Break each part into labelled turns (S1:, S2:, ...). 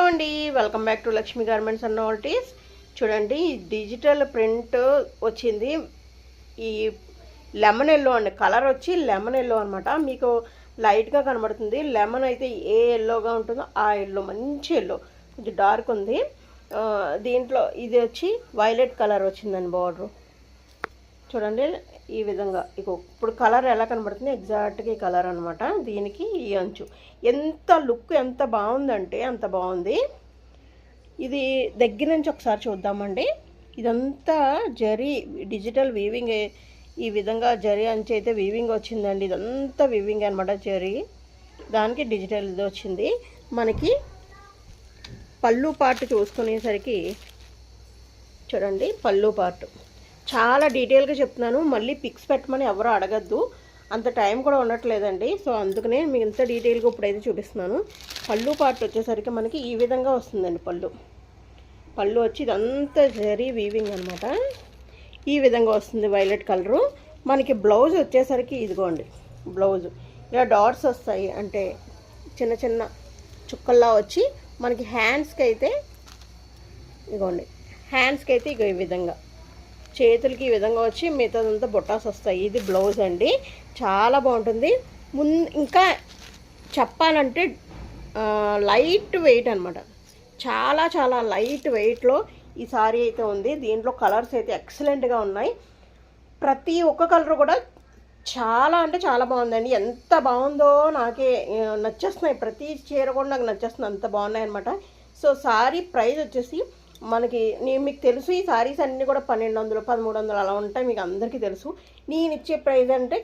S1: అండి, welcome back to Lakshmi garments and నోవల్టీస్. చూడండి, digital print వచ్చింది. ఈ లెమన్ ఎల్లో అండి, కలర్ వచ్చి లెమన్ ఎల్లో అనమాట. మీకు లైట్గా కనబడుతుంది. లెమన్ అయితే ఏ ఎల్లోగా ఉంటుందో ఆ ఎల్లో, మంచి ఎల్లో, కొంచెం డార్క్ ఉంది. దీంట్లో ఇది వచ్చి వైలెట్ కలర్ వచ్చిందండి బార్డర్. చూడండి ఈ విధంగా. ఇప్పుడు కలర్ ఎలా కనబడుతుంది, ఎగ్జాక్ట్గా ఈ కలర్ అనమాట. దీనికి ఈ అంచు ఎంత లుక్ ఎంత బాగుందంటే అంత బాగుంది. ఇది దగ్గర నుంచి ఒకసారి చూద్దామండి. ఇదంతా జరీ డిజిటల్ వీవింగ్. ఈ విధంగా జరీ అంచు అయితే వీవింగ్ వచ్చిందండి. ఇదంతా వీవింగ్ అనమాట, జరీ. దానికి డిజిటల్ ఇది వచ్చింది. మనకి పళ్ళు పార్ట్ చూసుకునేసరికి చూడండి, పళ్ళు పార్ట్ చాలా డీటెయిల్గా చెప్తున్నాను. మళ్ళీ పిక్స్ పెట్టమని ఎవరు అడగద్దు, అంత టైం కూడా ఉండట్లేదండి. సో అందుకనే మీకు ఇంత డీటెయిల్గా ఇప్పుడైతే చూపిస్తున్నాను. పళ్ళు పార్ట్ వచ్చేసరికి మనకి ఈ విధంగా వస్తుందండి. పళ్ళు వచ్చి ఇదంతా జరీ వీవింగ్ అనమాట. ఈ విధంగా వస్తుంది వైలెట్ కలరు. మనకి బ్లౌజ్ వచ్చేసరికి ఇదిగోండి, బ్లౌజ్ ఇలా డాట్స్ వస్తాయి, అంటే చిన్న చిన్న చుక్కల్లా వచ్చి మనకి హ్యాండ్స్కి అయితే ఇదిగోండి, హ్యాండ్స్కి అయితే ఇగో ఈ విధంగా, చేతులకి ఈ విధంగా వచ్చి మిగతాదంతా బొట్టాస్ వస్తాయి. ఇది బ్లౌజ్ అండి, చాలా బాగుంటుంది. ఇంకా చెప్పాలంటే లైట్ వెయిట్ అనమాట, చాలా చాలా లైట్ వెయిట్లో ఈ సారీ అయితే ఉంది. దీంట్లో కలర్స్ అయితే ఎక్సలెంట్గా ఉన్నాయి. ప్రతి ఒక్క కలర్ కూడా చాలా అంటే చాలా బాగుందండి. ఎంత బాగుందో నాకే నచ్చేస్తున్నాయి. ప్రతి చీర కూడా నాకు నచ్చేస్తుంది, అంత బాగున్నాయి అనమాట. సో సారీ ప్రైస్ వచ్చేసి మనకి, మీకు తెలుసు ఈ సారీస్ అన్నీ కూడా 1200, 1300 అలా ఉంటాయి, మీకు అందరికీ తెలుసు. నేను ఇచ్చే ప్రైస్ అంటే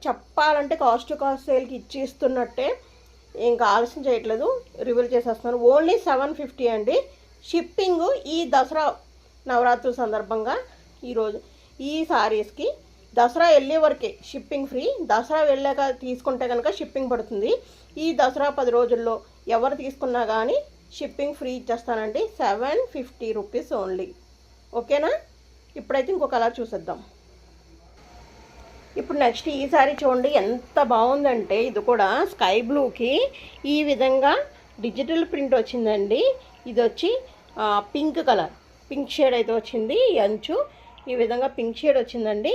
S1: చెప్పాలంటే కాస్ట్ టు కాస్ట్ సేల్కి ఇచ్చిస్తున్నట్టే, ఇంకా ఆలస్యం చేయట్లేదు, రివీల్ చేసేస్తున్నాను. ఓన్లీ 750 అండి. షిప్పింగ్ ఈ దసరా నవరాత్రుల సందర్భంగా ఈరోజు ఈ సారీస్కి దసరా వెళ్ళే వరకే షిప్పింగ్ ఫ్రీ. దసరా వెళ్ళాక తీసుకుంటే కనుక షిప్పింగ్ పడుతుంది. ఈ దసరా 10 రోజుల్లో ఎవరు తీసుకున్నా కానీ షిప్పింగ్ ఫ్రీ ఇచ్చేస్తానండి. 750 rupees only. ఓకేనా? ఇప్పుడైతే ఇంకో కలర్ చూసేద్దాం. ఇప్పుడు నెక్స్ట్ ఈ సారీ చూడండి, ఎంత బాగుందంటే ఇది కూడా స్కై బ్లూకి ఈ విధంగా డిజిటల్ ప్రింట్ వచ్చిందండి. ఇది వచ్చి పింక్ కలర్, పింక్ షేడ్ అయితే వచ్చింది. ఈ అంచు ఈ విధంగా పింక్ షేడ్ వచ్చిందండి.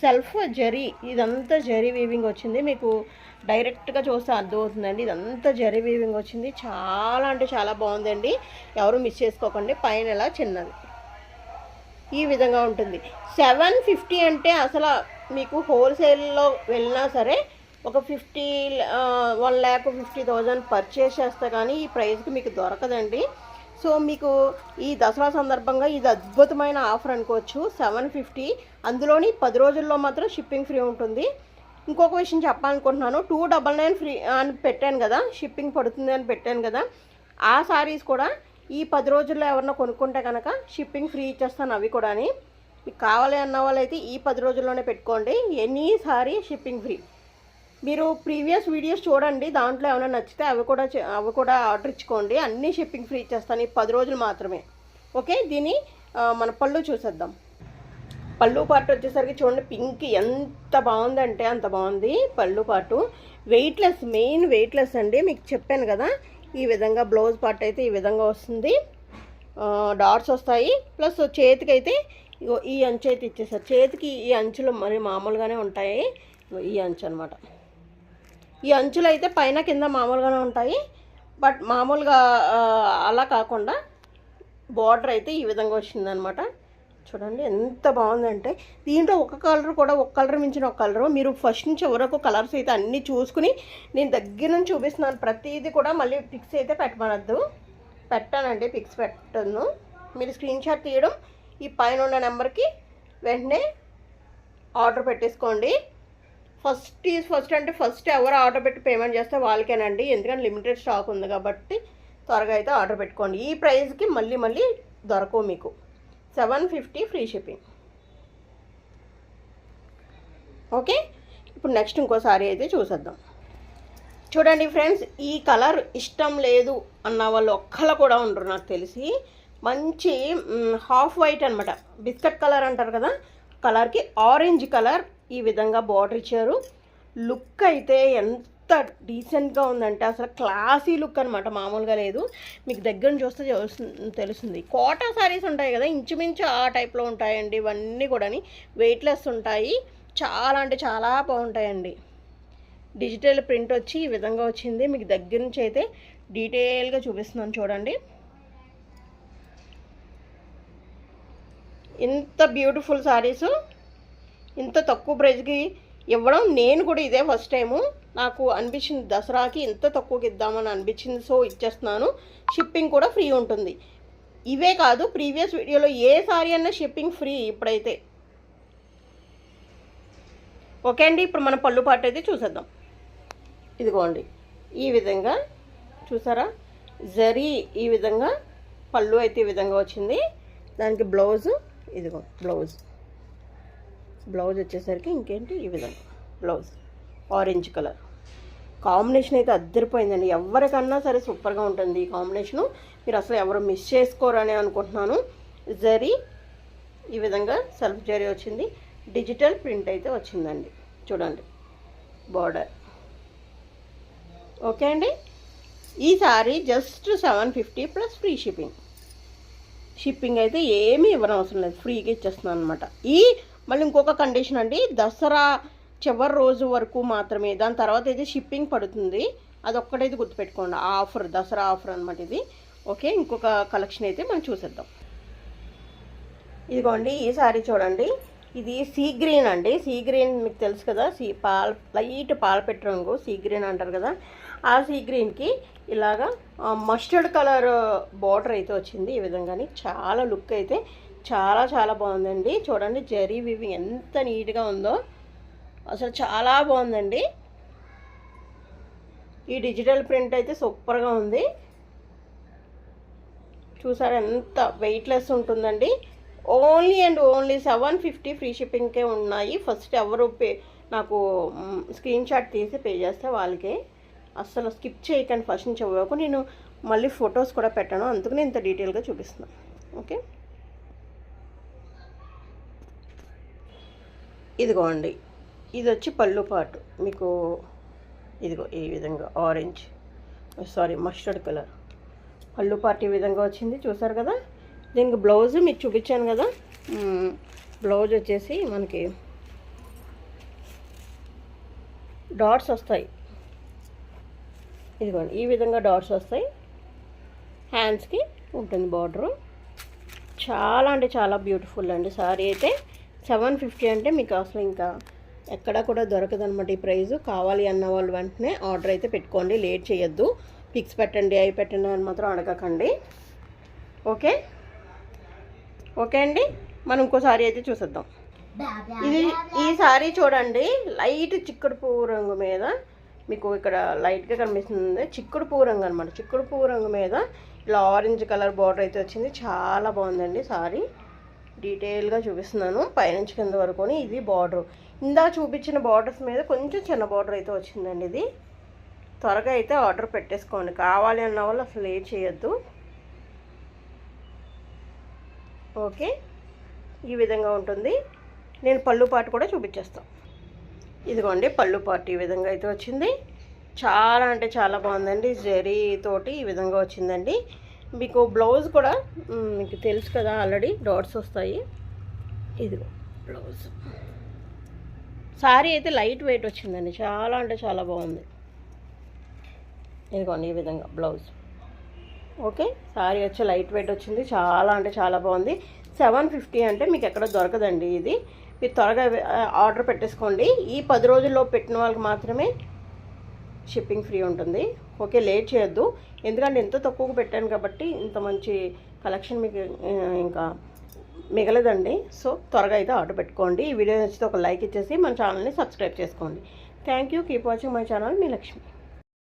S1: సెల్ఫ్ జరీ, ఇదంతా జరీ వీవింగ్ వచ్చింది. మీకు డైరెక్ట్గా చూస్తే అర్థమవుతుందండి, ఇదంతా జరీ వీవింగ్ వచ్చింది. చాలా అంటే చాలా బాగుందండి, ఎవరు మిస్ చేసుకోకండి. పైన ఇలా చిన్నది ఈ విధంగా ఉంటుంది. 750 అంటే అసలు మీకు హోల్సేల్లో వెళ్ళినా సరే ఒక 1,50,000 పర్చేస్ చేస్తే కానీ ఈ ప్రైస్కి మీకు దొరకదండి. సో మీకు ఈ దసరా సందర్భంగా ఇది అద్భుతమైన ఆఫర్ అనుకోవచ్చు. 750, అందులోని 10 రోజుల్లో మాత్రం షిప్పింగ్ ఫ్రీ ఉంటుంది. ఇంకొక విషయం చెప్పాలనుకుంటున్నాను, 299 ఫ్రీ అని పెట్టాను కదా, షిప్పింగ్ పడుతుంది అని పెట్టాను కదా, ఆ సారీస్ కూడా ఈ 10 రోజుల్లో ఎవరన్నా కొనుక్కుంటే కనుక షిప్పింగ్ ఫ్రీ ఇచ్చేస్తాను. అవి కూడా మీకు కావాలి అన్న వాళ్ళైతే ఈ 10 రోజుల్లోనే పెట్టుకోండి. Any sorry shipping free. మీరు ప్రీవియస్ వీడియోస్ చూడండి, దాంట్లో ఏమైనా నచ్చితే అవి కూడా ఆర్డర్ ఇచ్చుకోండి. అన్నీ షిప్పింగ్ ఫ్రీ ఇచ్చేస్తాను, ఈ 10 రోజులు మాత్రమే. ఓకే, దీని మన పళ్ళు చూసేద్దాం. పళ్ళు పార్ట్ వచ్చేసరికి చూడండి, పింక్ ఎంత బాగుందంటే అంత బాగుంది. పళ్ళు పార్టు వెయిట్లెస్, మెయిన్ వెయిట్లెస్ అండి. మీకు చెప్పాను కదా, ఈ విధంగా బ్లౌజ్ పార్ట్ అయితే ఈ విధంగా వస్తుంది. డాట్స్ వస్తాయి. ప్లస్ చేతికి అయితే ఈ అంచు అయితే ఇచ్చేసారు. చేతికి ఈ అంచులు మరి మామూలుగానే ఉంటాయి. ఈ అంచు అనమాట. ఈ అంచులు అయితే పైన కింద మామూలుగానే ఉంటాయి, బట్ మామూలుగా అలా కాకుండా బార్డర్ అయితే ఈ విధంగా వచ్చిందనమాట. చూడండి ఎంత బాగుందంటే, దీంట్లో ఒక కలర్ మించిన ఒక కలరు. మీరు ఫస్ట్ నుంచి వరకు కలర్స్ అయితే అన్నీ చూసుకుని, నేను దగ్గర నుంచి చూపిస్తున్నాను ప్రతిదీ కూడా. మళ్ళీ పిక్స్ అయితే పెట్టమనద్దు, పెట్టానండి, పిక్స్ పెట్టను. మీరు స్క్రీన్ షాట్ తీయడం, ఈ పైన ఉన్న నెంబర్కి వెంటనే ఆర్డర్ పెట్టేసుకోండి. ఫస్ట్ అంటే ఫస్ట్ ఎవరు ఆర్డర్ పెట్టి పేమెంట్ చేస్తే వాళ్ళకేనండి, ఎందుకంటే లిమిటెడ్ స్టాక్ ఉంది కాబట్టి త్వరగా అయితే ఆర్డర్ పెట్టుకోండి. ఈ ప్రైస్కి మళ్ళీ దొరకవు మీకు. 750 ఫ్రీ షిప్పింగ్. ఓకే, ఇప్పుడు నెక్స్ట్ ఇంకో సారీ అయితే చూసేద్దాం. చూడండి ఫ్రెండ్స్, ఈ కలర్ ఇష్టం లేదు అన్న వాళ్ళు ఒక్కళ్ళు కూడా ఉండరు నాకు తెలిసి. మంచి హాఫ్ వైట్ అనమాట, బిస్కెట్ కలర్ అంటారు కదా, కలర్కి ఆరెంజ్ కలర్ ఈ విధంగా బార్డర్ ఇచ్చారు. లుక్ అయితే ఎంత ఎంత డీసెంట్గా ఉందంటే అసలు క్లాసీ లుక్ అనమాట, మామూలుగా లేదు. మీకు దగ్గర నుంచి చూస్తే తెలుస్తుంది. కోటా శారీస్ ఉంటాయి కదా, ఇంచుమించు ఆ టైప్లో ఉంటాయండి ఇవన్నీ కూడా. వెయిట్లెస్ ఉంటాయి, చాలా అంటే చాలా బాగుంటాయండి. డిజిటల్ ప్రింట్ వచ్చి ఈ విధంగా వచ్చింది. మీకు దగ్గర నుంచి అయితే డీటెయిల్గా చూపిస్తున్నాను చూడండి. ఇంత బ్యూటిఫుల్ శారీస్ ఇంత తక్కువ ప్రైస్కి ఇవ్వడం నేను కూడా ఇదే ఫస్ట్ టైము. నాకు అనిపించింది దసరాకి ఇంత తక్కువకి ఇద్దామని అనిపించింది, సో ఇచ్చేస్తున్నాను. షిప్పింగ్ కూడా ఫ్రీ ఉంటుంది. ఇవే కాదు, ప్రీవియస్ వీడియోలో ఏ సారీ అన్నా షిప్పింగ్ ఫ్రీ ఇప్పుడైతే. ఓకే అండి, ఇప్పుడు మన పళ్ళు పాట అయితే చూసేద్దాం. ఇదిగోండి ఈ విధంగా చూసారా, జరీ ఈ విధంగా పళ్ళు అయితే ఈ విధంగా వచ్చింది. దానికి బ్లౌజు ఇదిగో బ్లౌజ్ వచ్చేసరికి ఇంకేంటి ఈ విధంగా బ్లౌజ్ ఆరెంజ్ కలర్ కాంబినేషన్ అయితే అద్దరిపోయిందండి. ఎవరికన్నా సరే సూపర్గా ఉంటుంది ఈ కాంబినేషను. మీరు అసలు ఎవరు మిస్ చేసుకోరని అనుకుంటున్నాను. జరీ ఈ విధంగా సెల్ఫ్ జరీ వచ్చింది. డిజిటల్ ప్రింట్ అయితే వచ్చిందండి చూడండి, బార్డర్. ఓకే అండి, ఈ sorry just 750 plus free shipping అయితే ఏమీ ఇవ్వనవసరం లేదు, ఫ్రీగా ఇచ్చేస్తున్నాను అనమాట. మళ్ళీ ఇంకొక కండిషన్ అండి, దసరా చివరి రోజు వరకు మాత్రమే, దాని తర్వాత అయితే షిప్పింగ్ పడుతుంది. అదొక్కటైతే గుర్తుపెట్టుకోండి, ఆఫర్, దసరా ఆఫర్ అనమాట ఇది. ఓకే, ఇంకొక కలెక్షన్ అయితే మనం చూసేద్దాం. ఇదిగోండి ఈ సారీ చూడండి, ఇది సీ గ్రీన్ అండి. సీ గ్రీన్ మీకు తెలుసు కదా, లైట్ పాలపెట్టు రంగు సీ గ్రీన్ అంటారు కదా. ఆ సీ గ్రీన్కి ఇలాగా మస్టర్డ్ కలర్ బార్డర్ అయితే వచ్చింది ఈ విధంగాని. చాలా లుక్ అయితే చాలా చాలా బాగుందండి. చూడండి జరీ వీవింగ్ ఎంత నీట్గా ఉందో, అసలు చాలా బాగుందండి. ఈ డిజిటల్ ప్రింట్ అయితే సూపర్గా ఉంది. చూసారా ఎంత వెయిట్లెస్ ఉంటుందండి. ఓన్లీ అండ్ ఓన్లీ 750 ఫ్రీ షిప్పింగ్కే ఉన్నాయి. ఫస్ట్ ఎవరు నాకు స్క్రీన్ షాట్ తీసి పే చేస్తే వాళ్ళకే. అస్సలు స్కిప్ చేయకండి ఫస్ట్ నుంచి ఇవ్వకు. నేను మళ్ళీ ఫొటోస్ కూడా పెట్టాను, అందుకని ఇంత డీటెయిల్గా చూపిస్తున్నాను. ఓకే, ఇదిగోండి ఇది వచ్చి పళ్ళు పాటు మీకు. ఇదిగో ఈ విధంగా మస్టర్డ్ కలర్ పళ్ళు పాటు ఈ విధంగా వచ్చింది చూసారు కదా. దీనికి బ్లౌజ్ మీకు చూపించాను కదా, బ్లౌజ్ వచ్చేసి మనకి డాట్స్ వస్తాయి. ఇదిగోండి ఈ విధంగా డాట్స్ వస్తాయి. హ్యాండ్స్కి ఉంటుంది బార్డరు. చాలా అంటే చాలా బ్యూటిఫుల్ అండి సారీ అయితే. 750 అంటే మీకు అసలు ఇంకా ఎక్కడా కూడా దొరకదనమాట ఈ ప్రైజు. కావాలి అన్న వాళ్ళు వెంటనే ఆర్డర్ అయితే పెట్టుకోండి, లేట్ చేయొద్దు. పిక్స్ పెట్టండి, అవి పెట్టండి అని మాత్రం అడగకండి. ఓకే అండి, మనం ఇంకో సారీ అయితే చూసేద్దాం. ఈ సారీ చూడండి, లైట్ చిక్కుడు పువ్వు రంగు మీద మీకు ఇక్కడ లైట్గా కనిపిస్తుంది. చిక్కుడు పువ్వు రంగు అనమాట. చిక్కుడు పువ్వు రంగు మీద ఇలా ఆరెంజ్ కలర్ బార్డర్ అయితే వచ్చింది. చాలా బాగుందండి సారీ. డీటెయిల్గా చూపిస్తున్నాను పైనుంచి కింద వరకు. ఇది బార్డర్, ఇందా చూపించిన బార్డర్స్ మీద కొంచెం చిన్న బార్డర్ అయితే వచ్చిందండి. ఇది త్వరగా అయితే ఆర్డర్ పెట్టేసుకోండి, కావాలి అన్న వాళ్ళు అసలు లేట్ చేయొద్దు. ఓకే, ఈ విధంగా ఉంటుంది. నేను పళ్ళు పాటు కూడా చూపించేస్తాను. ఇదిగోండి పళ్ళు పాటు ఈ విధంగా అయితే వచ్చింది. చాలా అంటే చాలా బాగుందండి. జరీ తోటి ఈ విధంగా వచ్చిందండి. మీకు బ్లౌజ్ కూడా మీకు తెలుసు కదా, ఆల్రెడీ డాట్స్ వస్తాయి. ఇదిగో బ్లౌజ్. సారీ అయితే లైట్ వెయిట్ వచ్చిందండి, చాలా అంటే చాలా బాగుంది. ఇదిగోండి ఈ విధంగా బ్లౌజ్. ఓకే, సారీ వచ్చి లైట్ వెయిట్ వచ్చింది, చాలా అంటే చాలా బాగుంది. 750 అంటే మీకు ఎక్కడ దొరకదండి ఇది. మీరు త్వరగా ఆర్డర్ పెట్టేసుకోండి. ఈ 10 రోజుల్లో పెట్టిన వాళ్ళకి మాత్రమే షిప్పింగ్ ఫ్రీ ఉంటుంది. ఓకే, లేట్ చేయొద్దు, ఎందుకంటే ఎంత తక్కువగా పెట్టాను కాబట్టి ఇంత మంచి కలెక్షన్ మీకు ఇంకా మిగలదండి. సో త్వరగా అయితే ఆర్డర్ పెట్టుకోండి. ఈ వీడియో నచ్చితే ఒక లైక్ ఇచ్చేసి మన ఛానల్ని సబ్స్క్రైబ్ చేసుకోండి. Thank you. Keep watching my channel. Me Lakshmi.